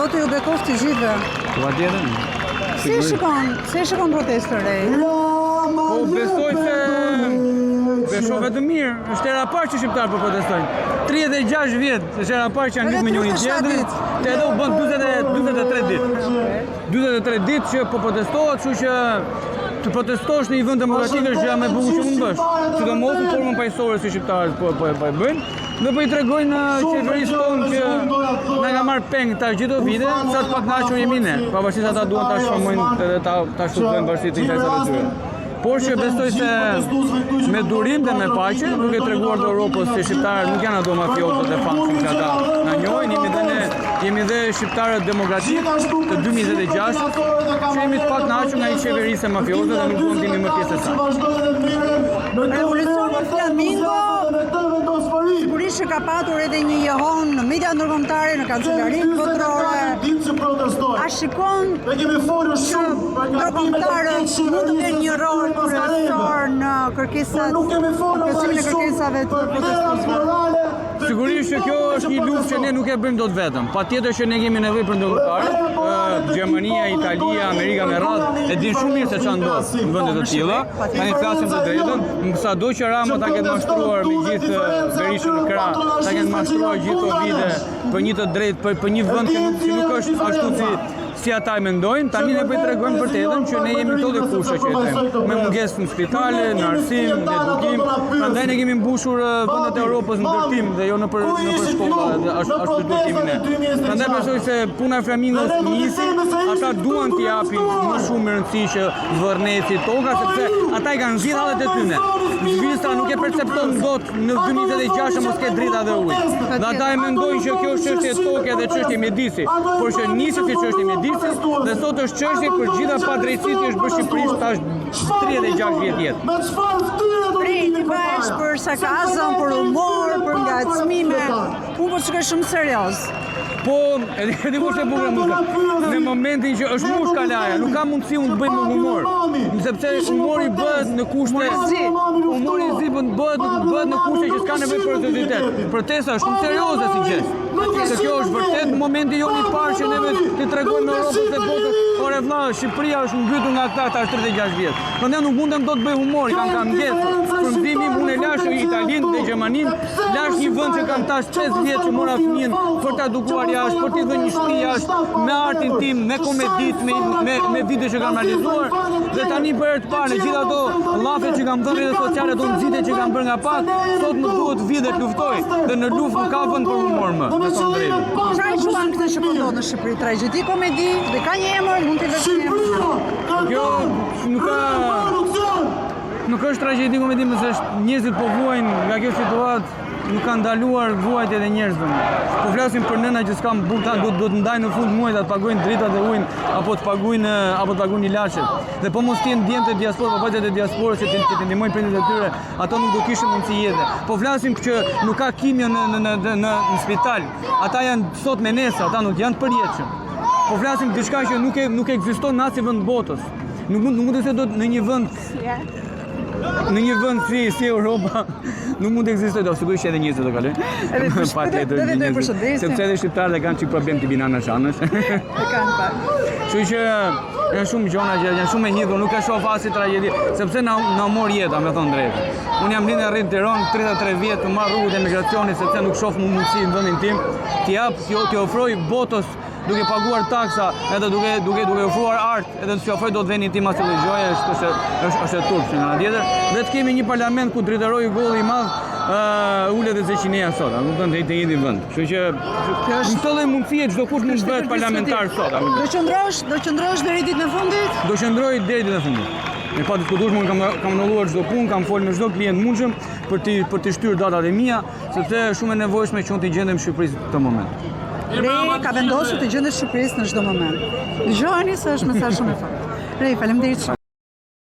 Zoti ju bekoft të gjithëve. Patjetër. Si e shikon protestën re? Po besoj se besoj vetëm mirë, është era parë që shqiptarët po protestojnë. 36 vjet, është era parë që janë lidhur me njëri tjetrin, te edhe u bën 43 ditë. 43 ditë që po protestohet, kështu që të protestosh në një vend demokratik është gjëja më e bukur që mund bësh. Sidomos në formën paqësorë si shqiptarët po e bëjnë. Dhe po i tregojnë qeverisë tonë që na ka marrë peng ta gjithë vite, sa të pakënaqur jemi ne. Pavarësisht ata duan ta shfamojnë edhe ta shtuplojnë bashkëti të interesave të tyre. Por që besoj se me durim dhe me paqe, duke treguar të Europës se shqiptarët nuk janë ato mafiozët e famshëm që ata na njohin, jemi dhe shqiptarët demokratik të 2026, që jemi të pakënaqur nga një qeverisë e mafiozëve dhe nuk duam të jemi më pjesë e saj. Revolucioni Flamingo sigurisht që ka patur edhe një jehon në media ndërkombëtare, në kancelarinë kombëtare. A shikon që ndërkombëtarët mund të kenë një rol kryesor në kërkesat, plotësimin e kërkesave të protestuesve? Sigurisht që kjo është një luftë që ne nuk e bëjmë dot vetëm. Patjetër që ne kemi nevojë për ndërkombëtarë. Gjermania, Italia, Amerika me radhë e din shumë mirë se çfarë ndodh në vende të tilla. Tani flasim të drejtën, sado që Rama ta ketë mashtruar me gjithë Berishën në krah, ta ketë mashtruar gjithë këto vite për një të drejtë, për një vend që nuk është ashtu si ata e mendojnë, tani ne po i tregojmë vërtetën që ne jemi këto dhe kushte që jetojmë, me mungesë në spitale, në arsim, në edukim, prandaj ne kemi mbushur vendet e Europës në ndërtim dhe jo nëpër shkolla, ashtu duhet jemi ne. Prandaj besoj se puna e Flamingos nisi, ata duan t'i japin më shumë rëndësi që Zvërneci, toka, sepse ata i kanë zgjidhur hallet e tyre. Zvicra nuk e percepton dot në 2026 mos ke drita dhe ujë. Dhe ata e mendojnë që kjo është çështje toke dhe çështje mjedisi, por që nisi si çështje mjedisi dhe sot është çështje për gjitha padrejtësitë që është bërë Shqipërisë tash 36 vjet jetë. Ti bash për sarkazëm, për humor, për ngacmime, unë po shkoj shumë serioz. Po, edhe kush e bukur muzikë. Në momentin që është mushka laja, nuk ka mundësi unë të bëj me humor. Sepse humori bëhet në kushte humori zi bëhet në kushte që s'ka nevojë për seriositet. Protesta është shumë serioze si gjë. Se kjo është vërtet momenti jon i parë që neve t'i tregojmë Europës dhe botës, ore vëlla, Shqipëria është mbytur nga ata tash 36 vjet. Prandaj nuk mundem dot të bëj humor, kanë ngesur. Frymëzimi unë lash Italinë dhe Gjermaninë, lash një vend që kanë tash 5 vjet që mora fëmijën për ta edukuar jashtë, për t'i dhënë një shtëpi jashtë, me artin tim, me komeditë, me video që kanë realizuar. Dhe tani për herë të parë në gjithë ato llafet që kanë dhënë rrjetet sociale, ato nxitje që kanë bërë nga pak, sot më duhet vi dhe të luftoj. Dhe në luftë nuk ka vend për humor më. Çfarë quan këtë që po ndodh në Shqipëri? Tragjedi, komedi, dhe ka një emër, mund t'i lësh një emër. Kjo nuk është tragjedi komedi, më se njerëzit po vuajnë nga kjo situatë, nuk kanë ndaluar vuajtjet e njerëzve. Po flasim për nëna që s'kan burta, duhet ndajnë në fund muajit të paguajnë dritat dhe ujin apo të paguajnë ilaçet. Dhe po mos t'jenë djemtë e diasporës, po vajzat e diasporës që të ndihmojnë prindërit e tyre, ato nuk do kishin mundësi jete. Po flasim që nuk ka kimio në spital. Ata janë sot me nesër, ata nuk janë të përjetshëm. Po flasim diçka që nuk ekziston në asnjë vend botës. Nuk mund të se do në një vend si Europa nuk mund të ekzistojë dot, sigurisht edhe njerëzit do kalojnë. Sepse edhe shqiptarët kanë çik problem të binë anësh. E kanë pak. Kështu që janë shumë gjëra që janë shumë e hidhur, nuk e shoh as si tragjedi, sepse na mor jeta, me thënë drejtë. Unë jam lindur në Tiranë 33 vjet të marr rrugën e emigracionit sepse nuk shoh mundësi në vendin tim t'i ofroj botës duke paguar taksa, edhe duke ofruar art, edhe të ofroj dot vendin tim asnjë gjëje, është turp që nga tjetër. Dhe të kemi një parlament ku drejtoroi golli i madh ulet dhe Zeqinia sot, nuk do të jeni vend. Kështu që në këtë lloj mundësie çdo kush mund të bëhet parlamentar sot. Do qëndrosh deri ditën e fundit? Do qëndroj deri ditën e fundit. Me pa diskutueshëm kam anulluar çdo punë, kam folur me çdo klient mundshëm për të shtyr datat e mia, sepse është shumë e nevojshme që unë të gjendem në Shqipëri në këtë moment. Rei ka vendosur të gjendet Shqipërisë në çdo moment. Dëgjoni se është mesazh shumë i fortë. Rei, faleminderit.